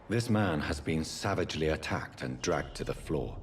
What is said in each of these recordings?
This man has been savagely attacked and dragged to the floor.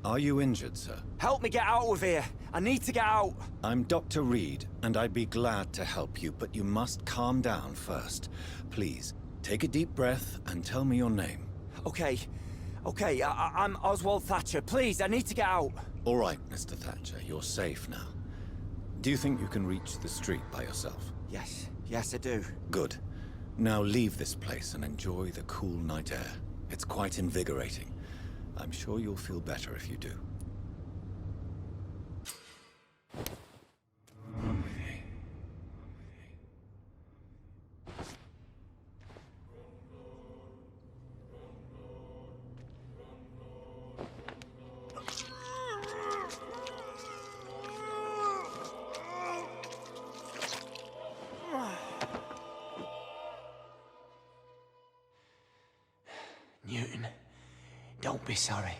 Are you injured, sir? Help me get out of here. I need to get out. I'm Dr. Reed, and I'd be glad to help you, but you must calm down first. Please, take a deep breath and tell me your name. Okay. I'm Oswald Thatcher. Please, I need to get out. All right, Mr. Thatcher, you're safe now. Do you think you can reach the street by yourself? Yes, I do. Good. Now leave this place and enjoy the cool night air. It's quite invigorating. I'm sure you'll feel better if you do. Newton, don't be sorry.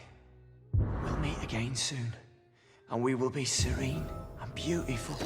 We'll meet again soon, and we will be serene and beautiful.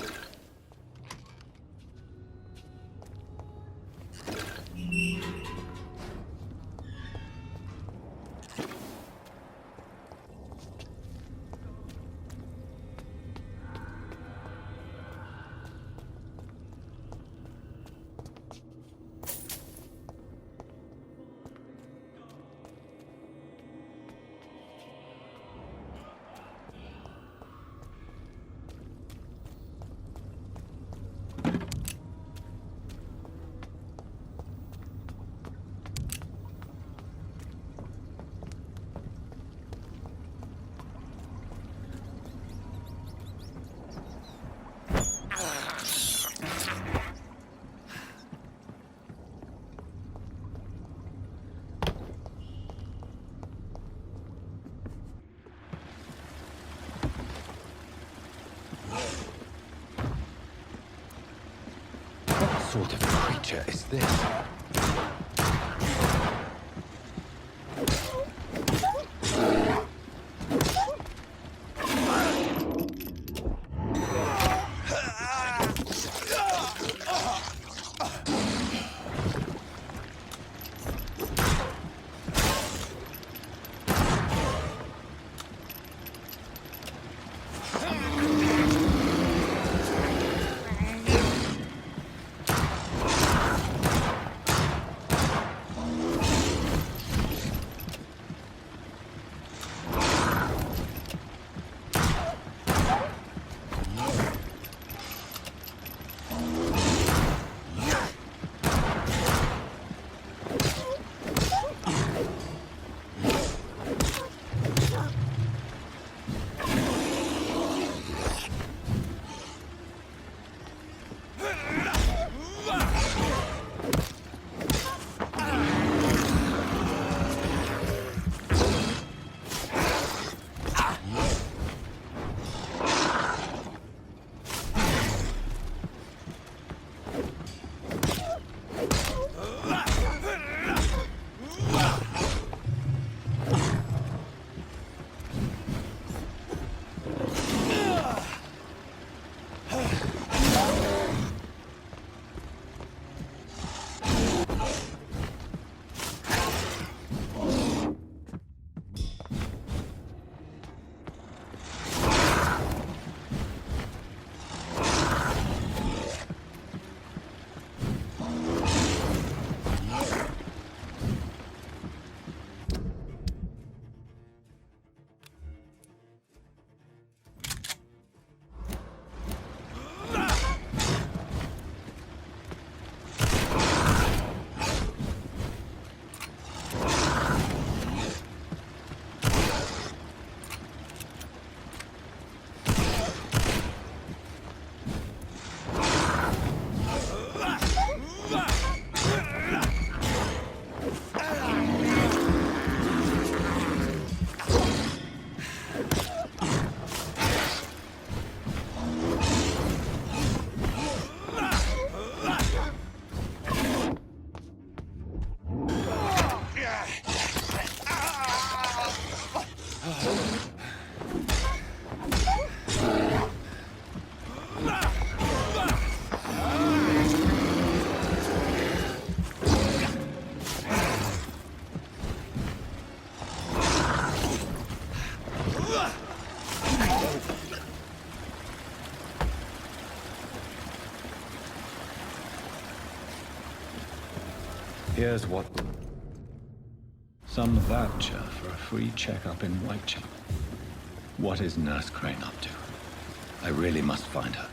sort of creature is this? Here's what... Some voucher for a free checkup in Whitechapel. What is Nurse Crane up to? I really must find her.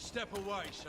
step away, sir.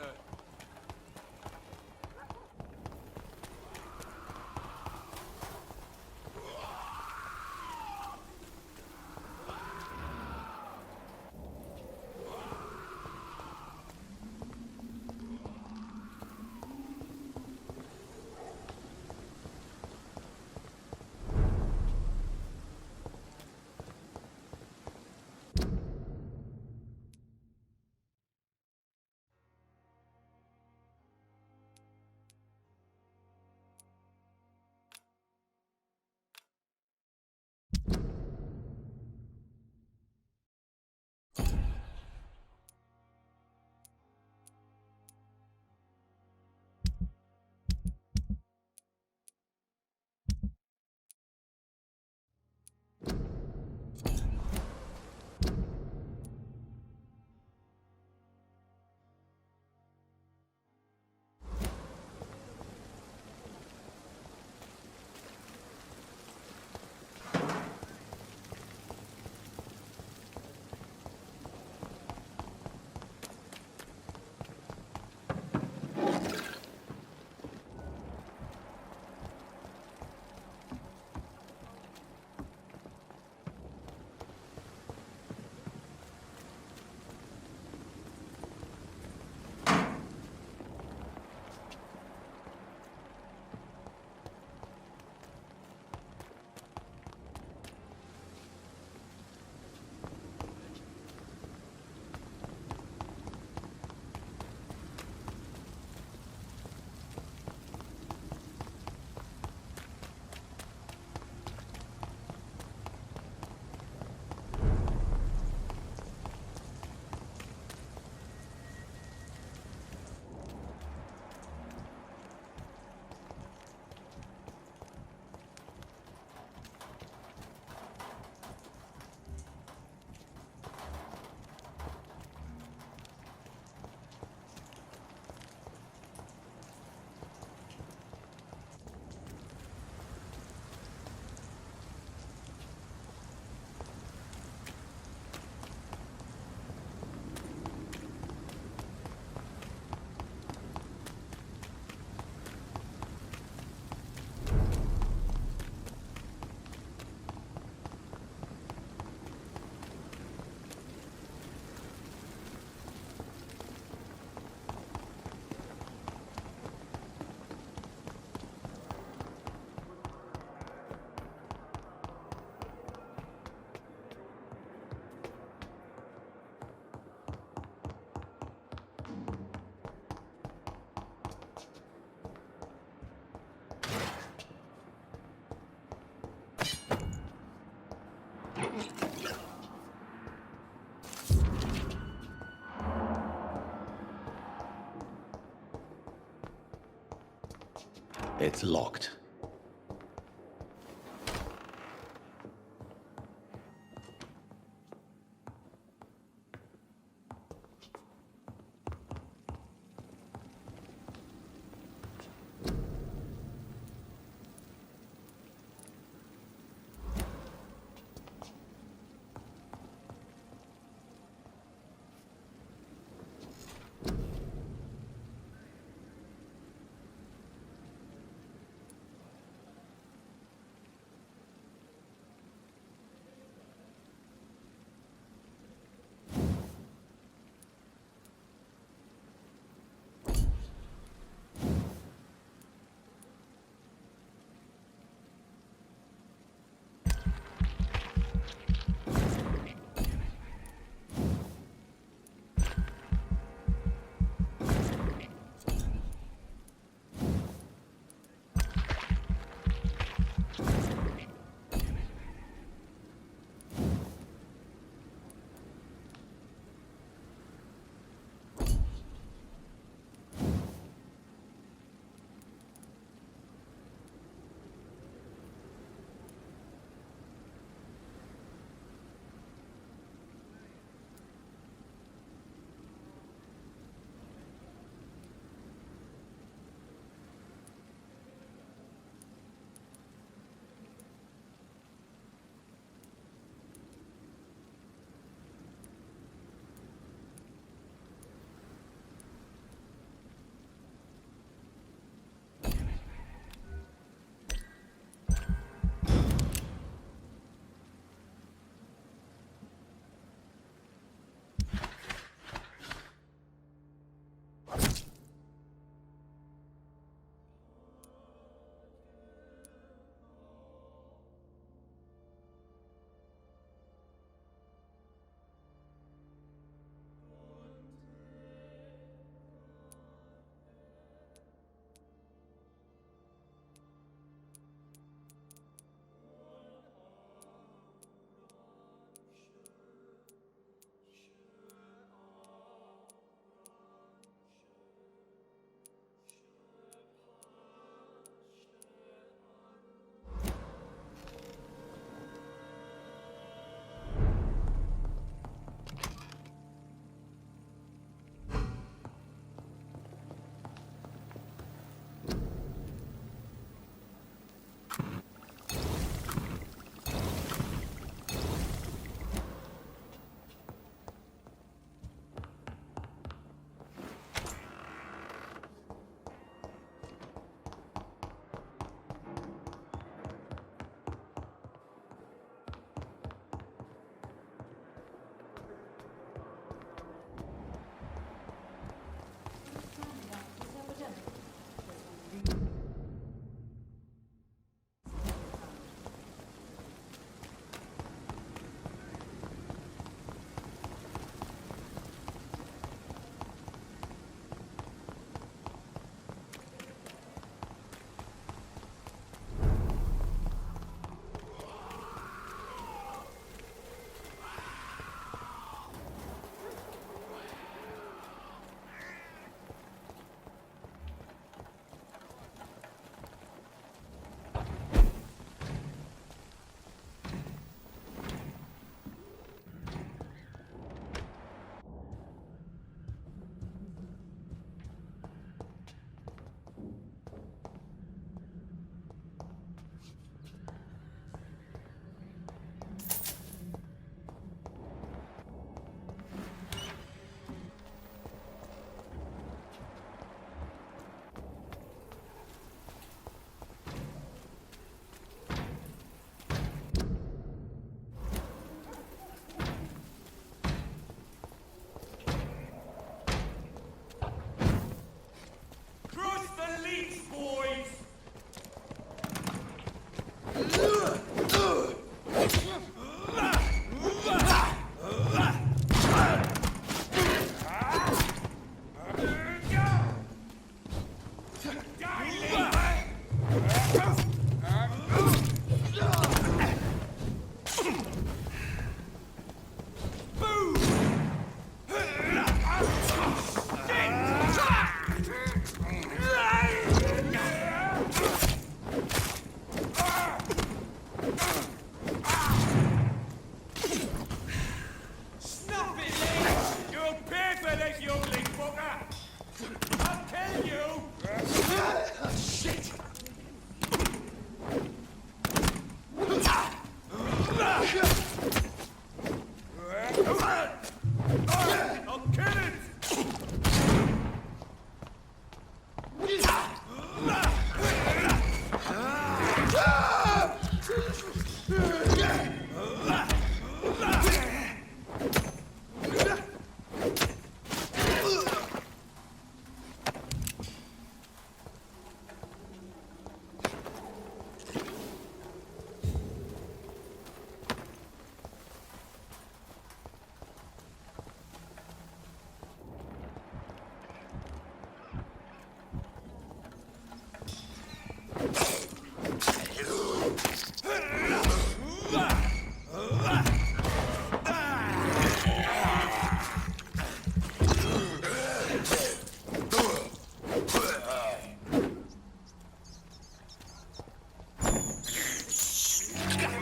It's locked.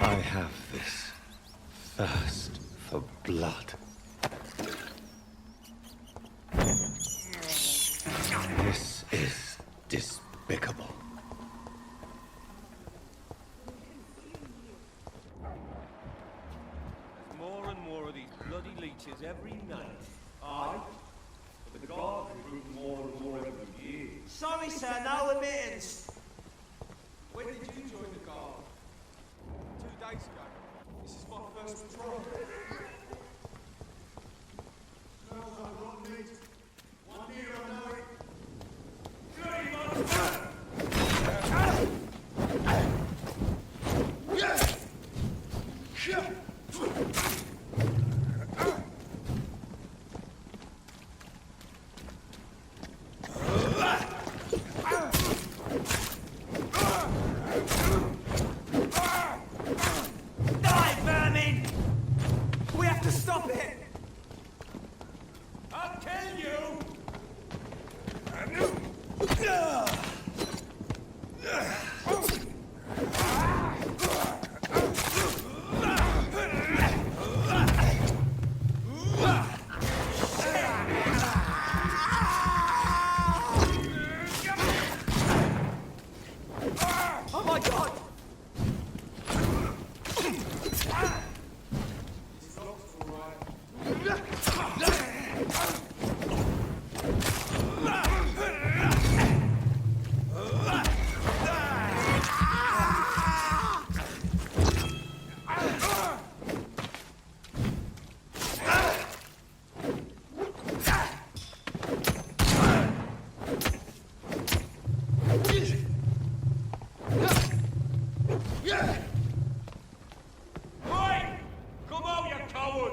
I have this thirst for blood. This is despicable. There's more and more of these bloody leeches every night. Aye. But the guards recruit more and more every year. Sorry, sir, no admittance. When did you join the guard? 2 days ago. This is my first patrol. Smells like rotten meat. 1 year I know it. Dirty monster! Die, vermin! We have to stop it! I'll kill you! Oh my god! Oi! Come out, you coward!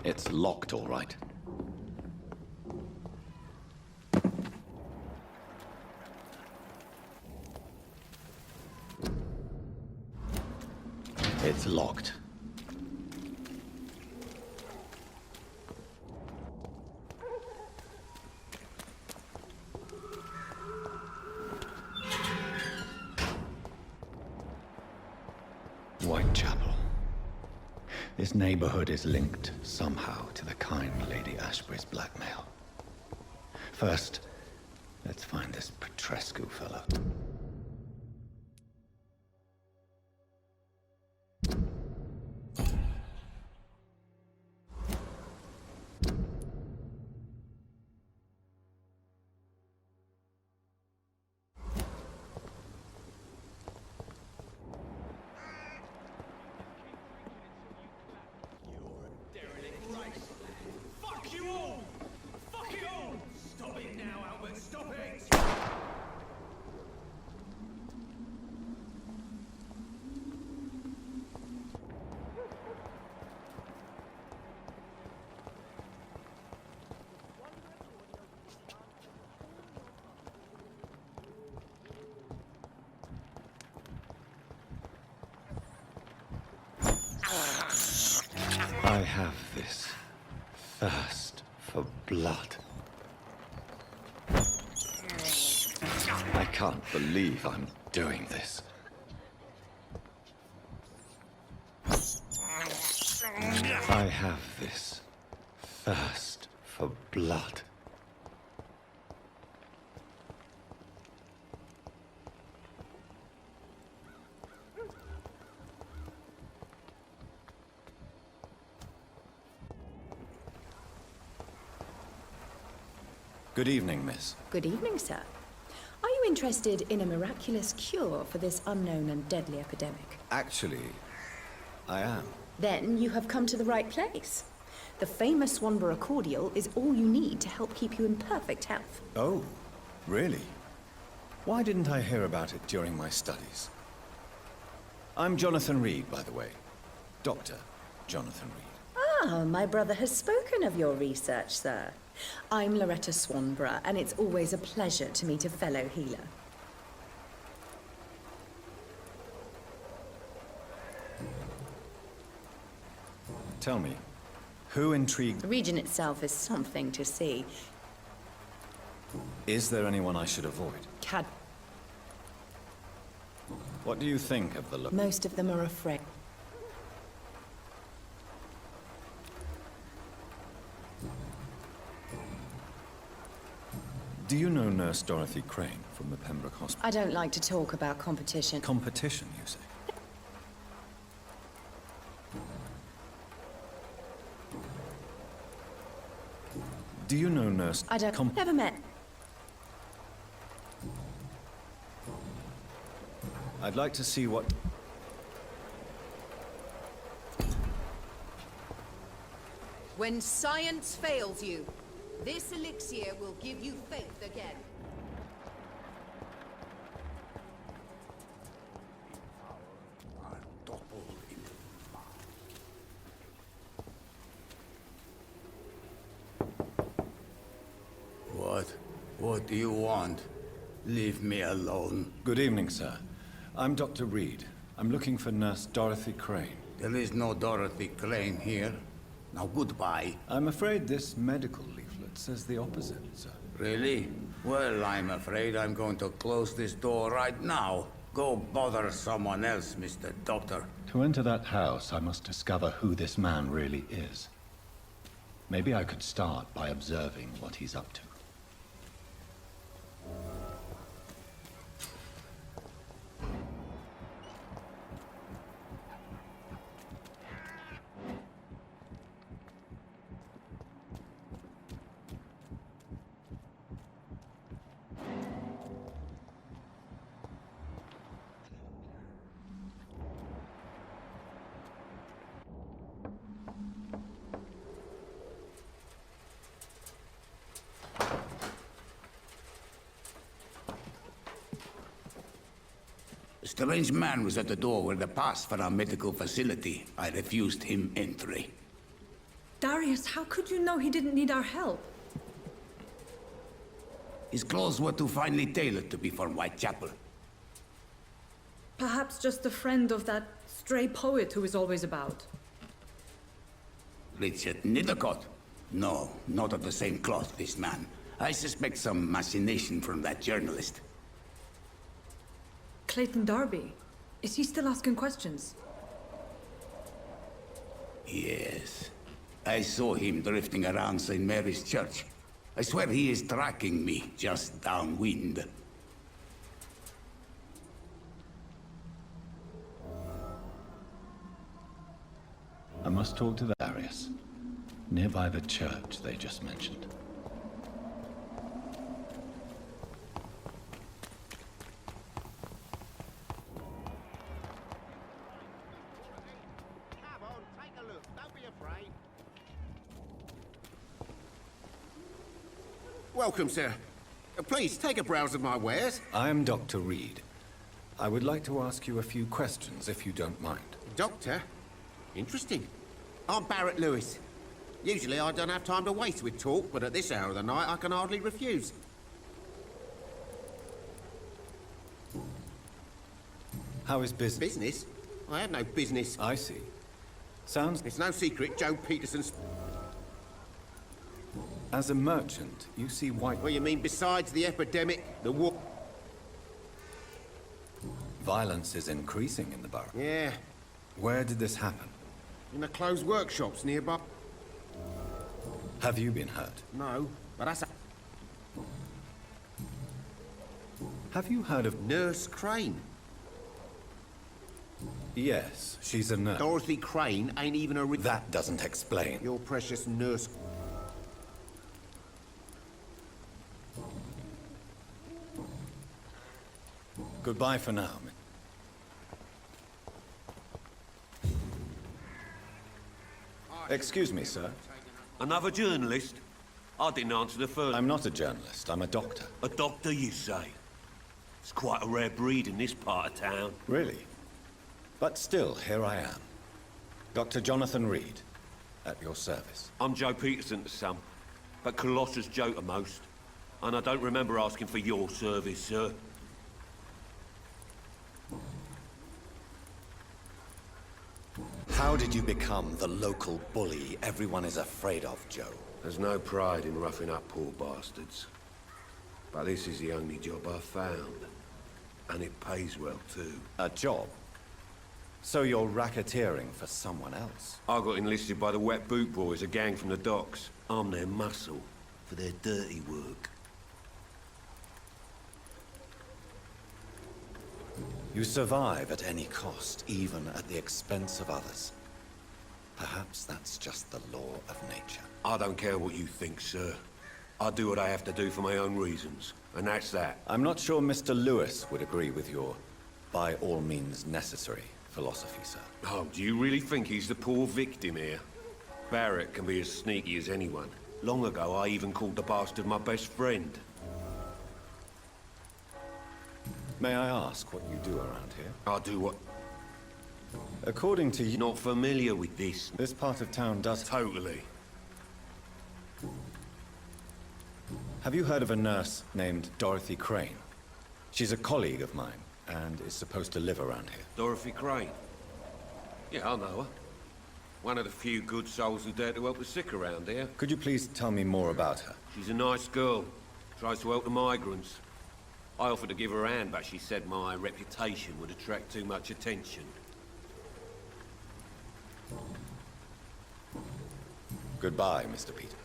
It's locked, all right. It's locked. Whitechapel. This neighborhood is linked somehow to the kind Lady Ashbury's blackmail. First, let's find this Petrescu fellow. Christ! Fuck you all! Fuck it all! Stop it now, Albert, stop it! I have this thirst for blood. I can't believe I'm doing this. I have this thirst for blood. Good evening, miss. Good evening, sir. Are you interested in a miraculous cure for this unknown and deadly epidemic? Actually, I am. Then you have come to the right place. The famous Swanborough cordial is all you need to help keep you in perfect health. Oh, really? Why didn't I hear about it during my studies? I'm Jonathan Reed, by the way. Dr. Jonathan Reed. Ah, my brother has spoken of your research, sir. I'm Loretta Swanborough, and it's always a pleasure to meet a fellow healer. Tell me, who intrigued... The region itself is something to see. Is there anyone I should avoid? What do you think of the look? Most of them are afraid. Do you know Nurse Dorothy Crane from the Pembroke Hospital? I don't like to talk about competition. Competition, you say? Do you know Nurse... I don't... Never met. I'd like to see what... When science fails you, this elixir will give you faith again. What do you want? Leave me alone. Good evening, sir. I'm Dr. Reed. I'm looking for Nurse Dorothy Crane. There is no Dorothy Crane here. Now goodbye. I'm afraid this medical leaflet says the opposite, sir. Really? Well, I'm afraid I'm going to close this door right now. Go bother someone else, Mr. Doctor. To enter that house, I must discover who this man really is. Maybe I could start by observing what he's up to. A strange man was at the door with a pass for our medical facility. I refused him entry. Darius, how could you know he didn't need our help? His clothes were too finely tailored to be from Whitechapel. Perhaps just a friend of that stray poet who is always about. Richard Nithercott? No, not of the same cloth, this man. I suspect some machination from that journalist. Clayton Darby. Is he still asking questions? Yes. I saw him drifting around St. Mary's Church. I swear he is tracking me just downwind. I must talk to Darius. Nearby the church they just mentioned. Welcome, sir. Please, take a browse of my wares. I am Dr. Reed. I would like to ask you a few questions, if you don't mind. Doctor? Interesting. I'm Barrett Lewis. Usually I don't have time to waste with talk, but at this hour of the night I can hardly refuse. How is business? Business? I have no business. I see. Sounds... It's no secret Joe Peterson's... As a merchant, you see white... What do you mean besides the epidemic, the war... Violence is increasing in the borough. Yeah, Where did this happen? in the closed workshops nearby. Have you been hurt? No, but that's a... Have you heard of... Nurse Crane. Yes, she's a nurse. Dorothy Crane ain't even a... That doesn't explain. Your precious nurse... Goodbye for now. Excuse me, sir. Another journalist? I didn't answer the phone. I'm not a journalist. I'm a doctor. A doctor, you say? It's quite a rare breed in this part of town. Really? But still, here I am. Dr. Jonathan Reed, at your service. I'm Joe Peterson to some, but Colossus Joe to most. And I don't remember asking for your service, sir. How did you become the local bully everyone is afraid of, Joe? There's no pride in roughing up poor bastards. But this is the only job I've found. And it pays well, too. A job? So you're racketeering for someone else? I got enlisted by the Wet Boot Boys, a gang from the docks. I'm their muscle for their dirty work. You survive at any cost, even at the expense of others. Perhaps that's just the law of nature. I don't care what you think, sir. I do what I have to do for my own reasons, and that's that. I'm not sure Mr. Lewis would agree with your by all means necessary philosophy, sir. Oh, do you really think he's the poor victim here? Barrett can be as sneaky as anyone. Long ago, I even called the bastard my best friend. May I ask what you do around here? I do what... According to you... Not familiar with this. This part of town does... Totally. Have you heard of a nurse named Dorothy Crane? She's a colleague of mine, and is supposed to live around here. Dorothy Crane? Yeah, I know her. One of the few good souls who dare to help the sick around here. Could you please tell me more about her? She's a nice girl. Tries to help the migrants. I offered to give her a hand, but she said my reputation would attract too much attention. Goodbye, Mr. Peter.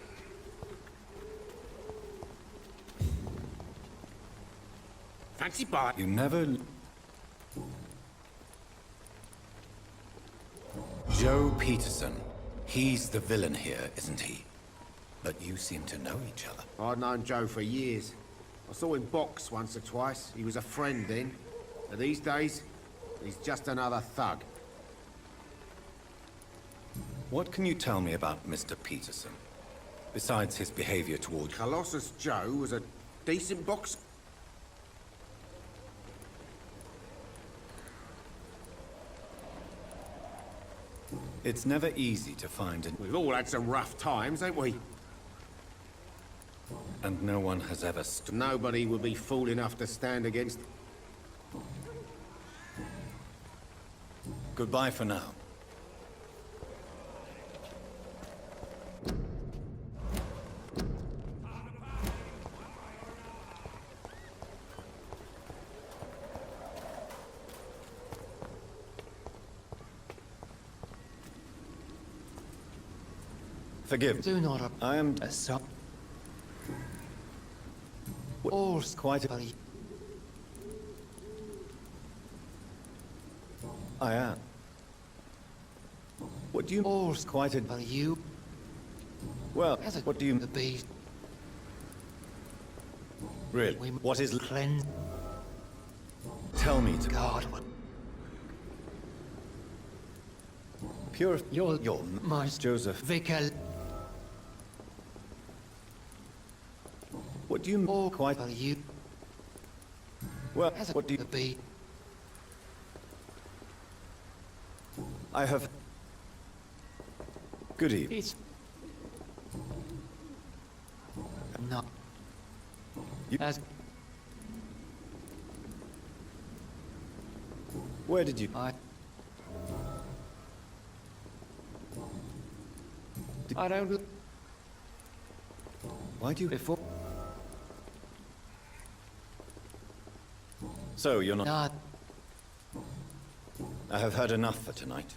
Fancy bar. You never... Joe Peterson. He's the villain here, isn't he? But you seem to know each other. I'd known Joe for years. I saw him box once or twice. He was a friend then. But these days, he's just another thug. What can you tell me about Mr. Peterson? Besides his behavior toward... Colossus Joe was a decent boxer. It's never easy to find an... We've all had some rough times, ain't we? And no one has ever stood... Nobody would be fool enough to stand against... Goodbye for now. Forgive. Do not I am... stop. All's quite... I am. What do you... All's quite a... you. Well, what do you... The beast. Really? We What is... cleanse Tell me to... God. Pure... You're my... Joseph... Vicar. What... What do you mean? Quite. You Well, what do you... be. I have... Good evening. It's not You- as Where did you... I don't Why do you... before. So, you're not... Not I have had enough for tonight.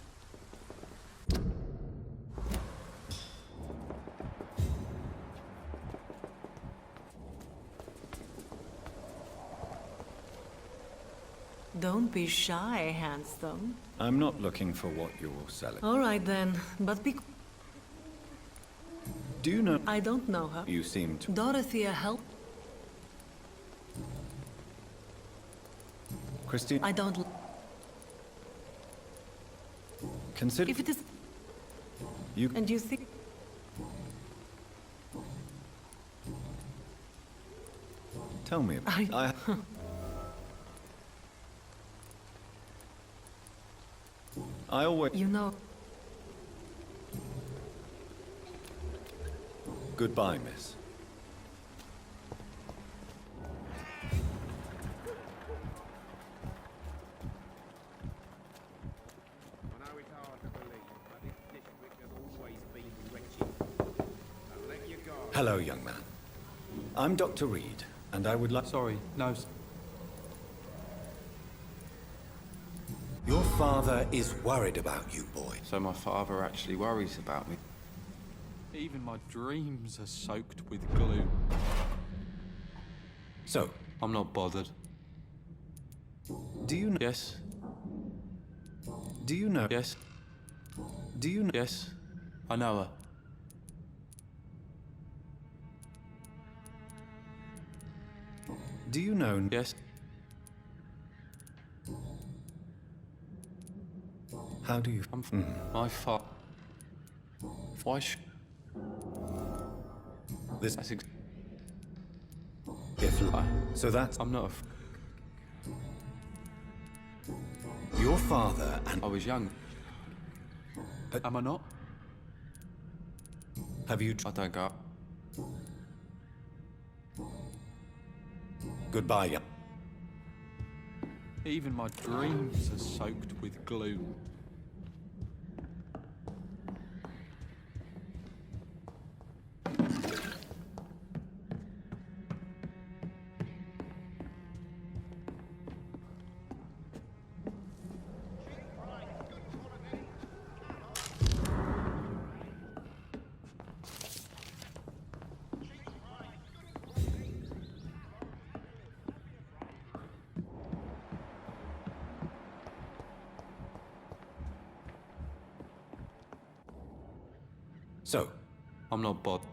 Don't be shy, handsome. I'm not looking for what you're selling. All right then, but be... Do you know... I don't know her. You seem to... Dorothy, help. Christine, I don't... consider... If it is... You... And you think... Tell me about... I always... You know... Goodbye, miss. I know it's hard to believe, but this district has always been wretched. I'll let you go. Hello, young man. I'm Dr. Reed, and I would like... Sorry, no. Your father is worried about you, boy. So my father actually worries about me. Even my dreams are soaked with glue. So, I'm not bothered. do you know... Yes, Do you know... yes, Do you know... yes. I know her. Do you know... Yes. How do you... My father. Why should... This... That's If... So that's... I'm not Your father and... I was young. Am I not? Have you... I don't go. Goodbye, young... Even my dreams are soaked with glue. So, I'm not bothered.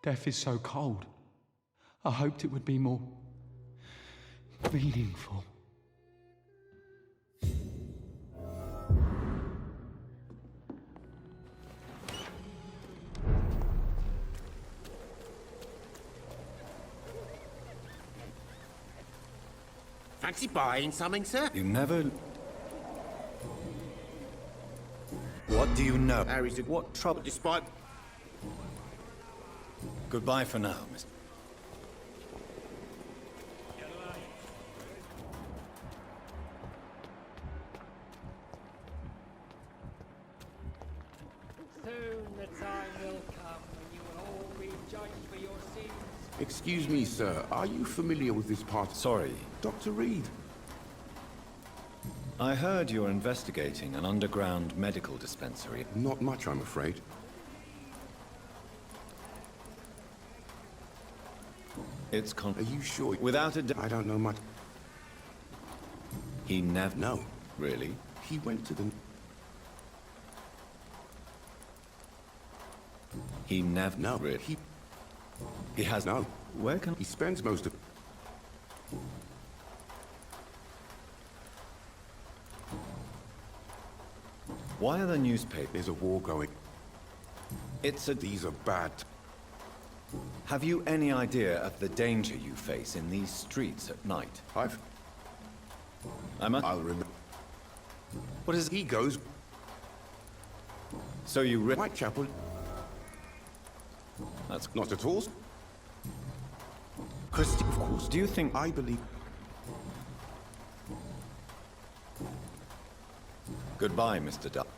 Death is so cold. I hoped it would be more meaningful. Fancy buying something, sir? you never... What do you know? Harry's a... What trouble... Despite... Goodbye for now, Mr. Soon the time will come when you will all be judged for your sins. Excuse me, sir. Are you familiar with this part? Sorry. Dr. Reed. I heard you're investigating an underground medical dispensary. Not much, I'm afraid. It's Are you sure? Without a doubt. I don't know much. He never... No. Really? He went to the... He never... No, He has... No. Where can... He spends most of... Why are the newspapers... There's a war going. It's a... These are bad. Have you any idea of the danger you face in these streets at night? I'll remember. What is... He goes... So you... Whitechapel. That's... Not at all. Christy, of course. Do you think... I believe... Goodbye, Mr. Duck.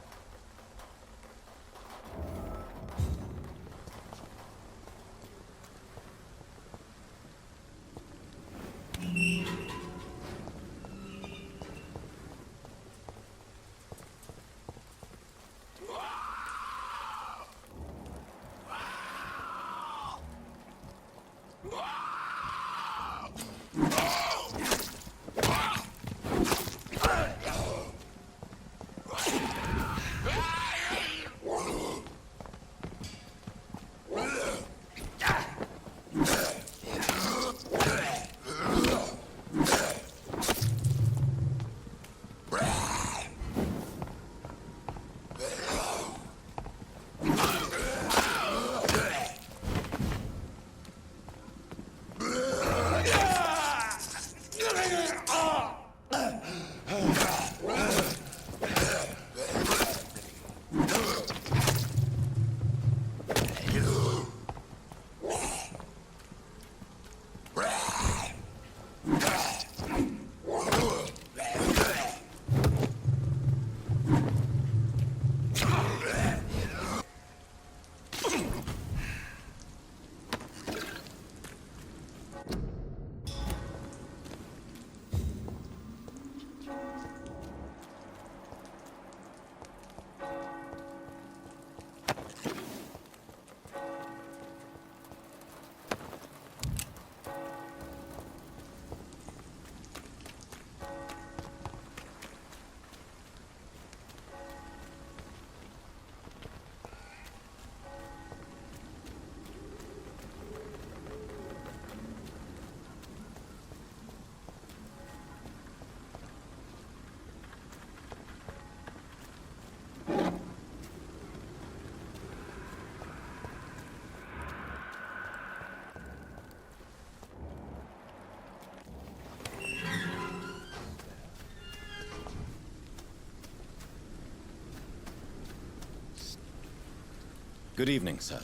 Good evening, sir.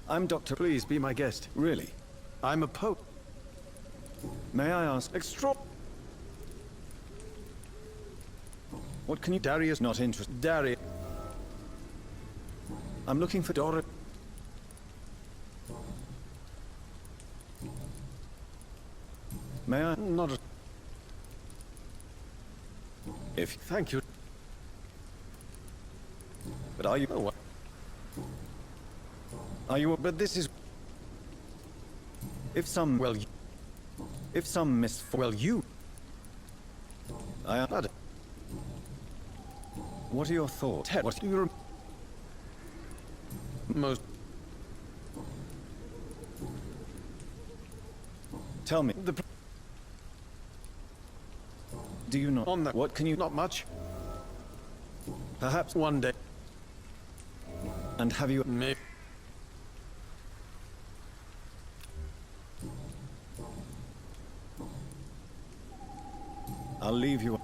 I'm Dr. Please be my guest. Really? I'm a pope. May I ask... What can you... Darius not interested. Darius. I'm looking for Dorothy. May I... Not a... If... Thank you. But are you... Oh, what? Are you... But this is... If some... Well, if some Well, you... I... Not... What are your thoughts? What do you... Most... Tell me... The... Do you not... On that... What can you... Not much. Perhaps one day. And have you... Maybe... I'll leave you...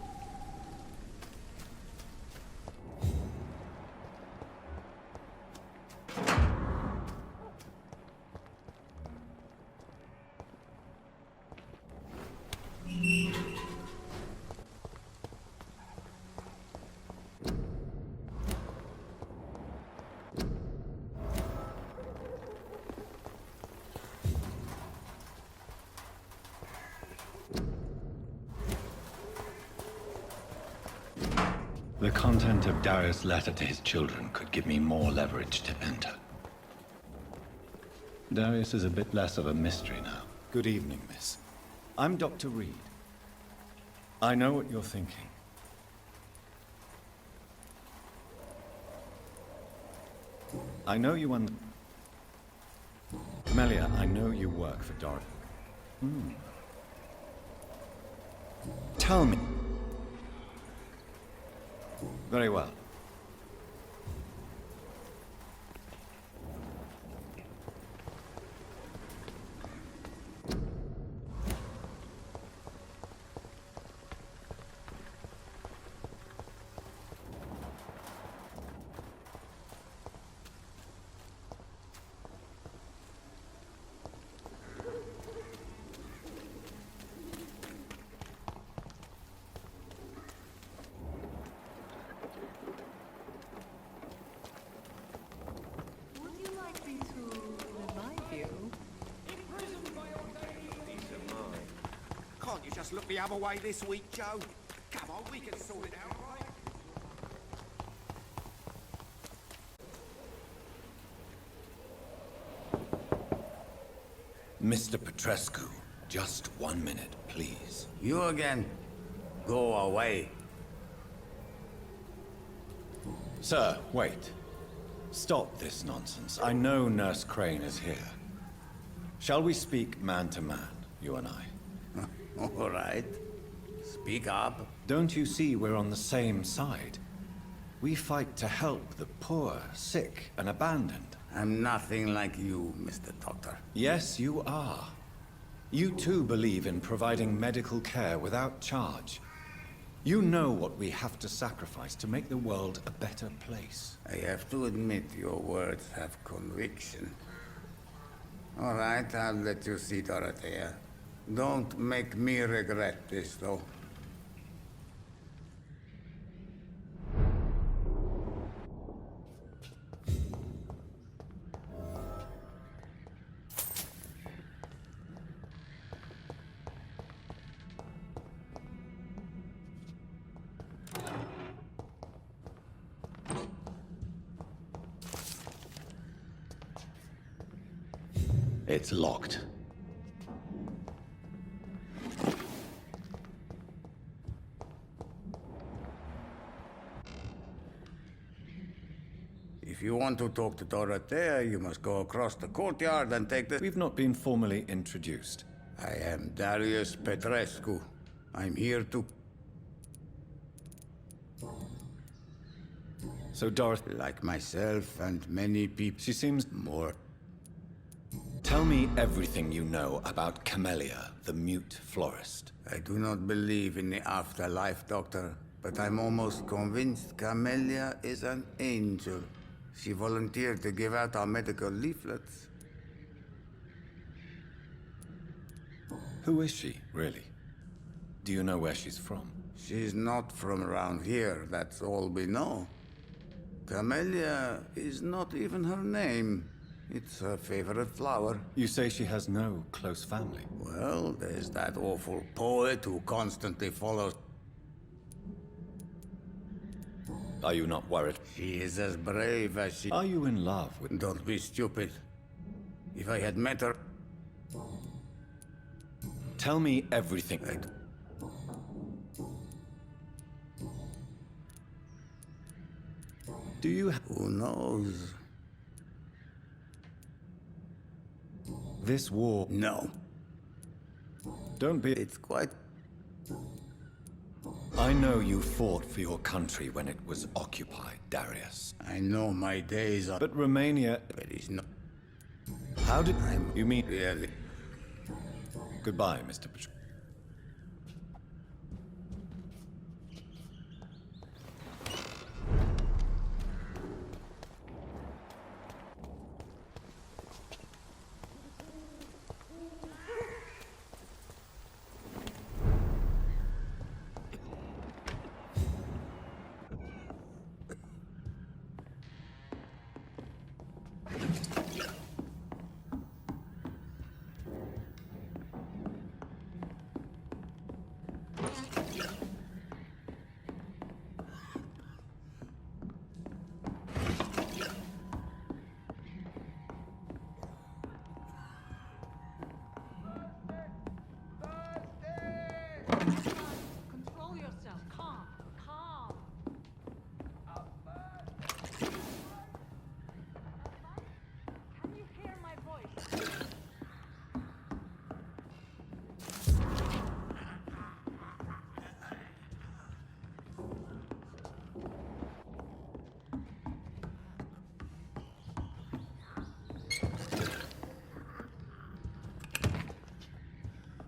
The content of Darius' letter to his children could give me more leverage to enter. Darius is a bit less of a mystery now. Good evening, miss. I'm Dr. Reed. I know what you're thinking. I know you Camellia, I know you work for Dorothy. Tell me. Very well. Can't you just look the other way this week, Joe? Come on, we can sort it out, right? Mr. Petrescu, just 1 minute, please. You again? Go away. Sir, wait. Stop this nonsense. I know Nurse Crane is here. Shall we speak man to man, you and I? All right. Speak up. Don't you see we're on the same side? We fight to help the poor, sick, and abandoned. I'm nothing like you, Mr. Doctor. Yes, you are. You too believe in providing medical care without charge. You know what we have to sacrifice to make the world a better place. I have to admit your words have conviction. All right, I'll let you see, Dorothea. Don't make me regret this, though. It's locked. If you want to talk to Dorothea, you must go across the courtyard and take the... We've not been formally introduced. I am Darius Petrescu. I'm here to... So Dorothy... Like myself and many people... She seems... More... Tell me everything you know about Camellia, the mute florist. I do not believe in the afterlife, Doctor, but I'm almost convinced Camellia is an angel. She volunteered to give out our medical leaflets. Who is she, really? Do you know where she's from? She's not from around here, that's all we know. Camellia is not even her name. It's her favorite flower. You say she has no close family? Well, there's that awful poet who constantly follows... Are you not worried? She is as brave as she... Are you in love with... Don't be stupid. If I had met her... Tell me everything. Do you... Who knows? This war... No. Don't be... It's quite... I know you fought for your country when it was occupied, Darius. I know my days are... But Romania... But it's not... How did... You mean... Really? Goodbye, Mr. Petrescu.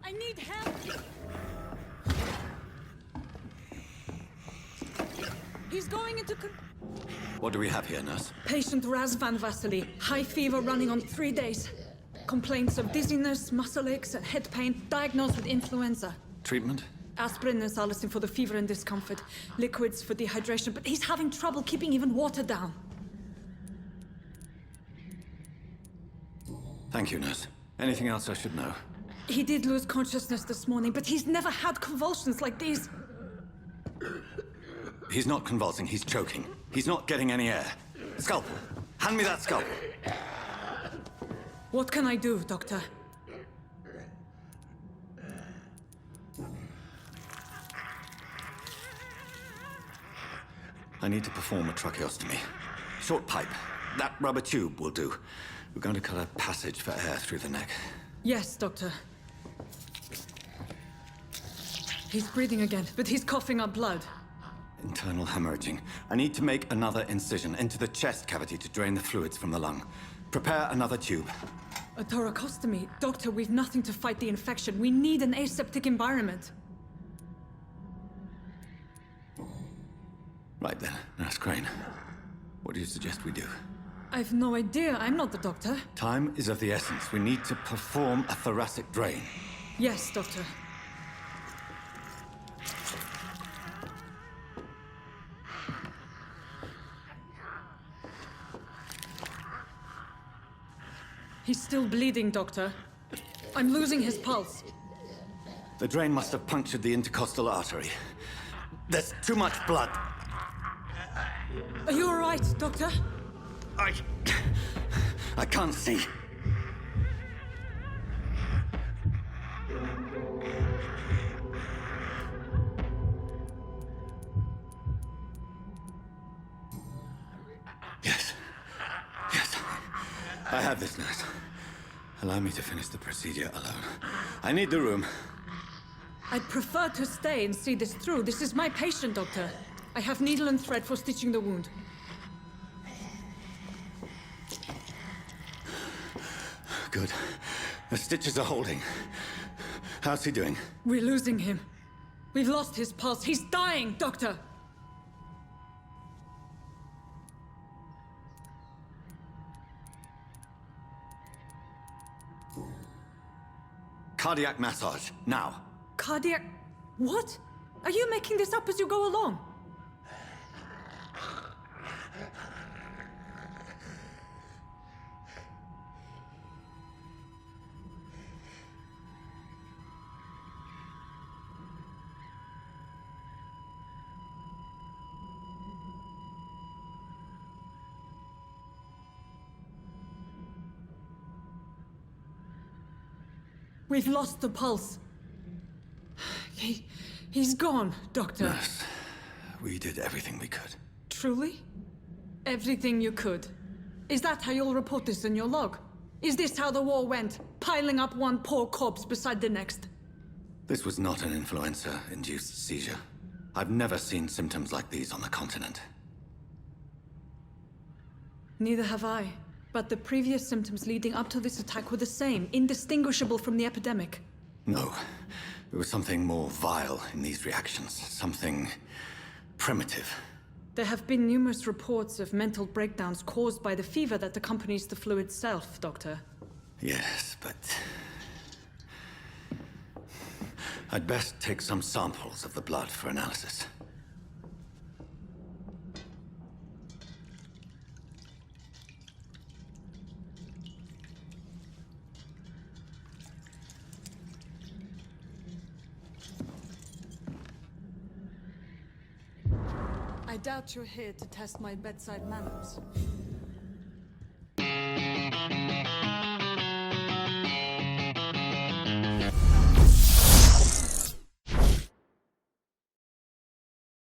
I need help! He's going into What do we have here, nurse? Patient Raz Van Vasily. High fever running on 3 days. Complaints of dizziness, muscle aches, and head pain. Diagnosed with influenza. Treatment? Aspirin and salicin for the fever and discomfort. Liquids for dehydration, but he's having trouble keeping even water down. Thank you, nurse. Anything else I should know? He did lose consciousness this morning, but he's never had convulsions like these. He's not convulsing, he's choking. He's not getting any air. Scalpel! Hand me that scalpel! What can I do, Doctor? I need to perform a tracheostomy. Short pipe. That rubber tube will do. We're going to cut a passage for air through the neck. Yes, Doctor. He's breathing again, but he's coughing up blood. Internal hemorrhaging. I need to make another incision into the chest cavity to drain the fluids from the lung. Prepare another tube. A thoracostomy? Doctor, we've nothing to fight the infection. We need an aseptic environment. Right then, Nurse Crane. What do you suggest we do? I've no idea. I'm not the doctor. Time is of the essence. We need to perform a thoracic drain. Yes, Doctor. He's still bleeding, Doctor. I'm losing his pulse. The drain must have punctured the intercostal artery. There's too much blood. Are you all right, Doctor? I can't see. Yes. Yes. I have this, nurse. Allow me to finish the procedure alone. I need the room. I'd prefer to stay and see this through. This is my patient, Doctor. I have needle and thread for stitching the wound. Good. The stitches are holding. How's he doing? We're losing him. We've lost his pulse. He's dying, Doctor! Cardiac massage, now. Cardiac... What? Are you making this up as you go along? We've lost the pulse. He's gone, Doctor. Nurse, we did everything we could. Truly? Everything you could. Is that how you'll report this in your log? Is this how the war went? Piling up one poor corpse beside the next? This was not an influenza-induced seizure. I've never seen symptoms like these on the continent. Neither have I. But the previous symptoms leading up to this attack were the same, indistinguishable from the epidemic. No. There was something more vile in these reactions. Something primitive. There have been numerous reports of mental breakdowns caused by the fever that accompanies the flu itself, Doctor. Yes, but... I'd best take some samples of the blood for analysis. I doubt you're here to test my bedside manners.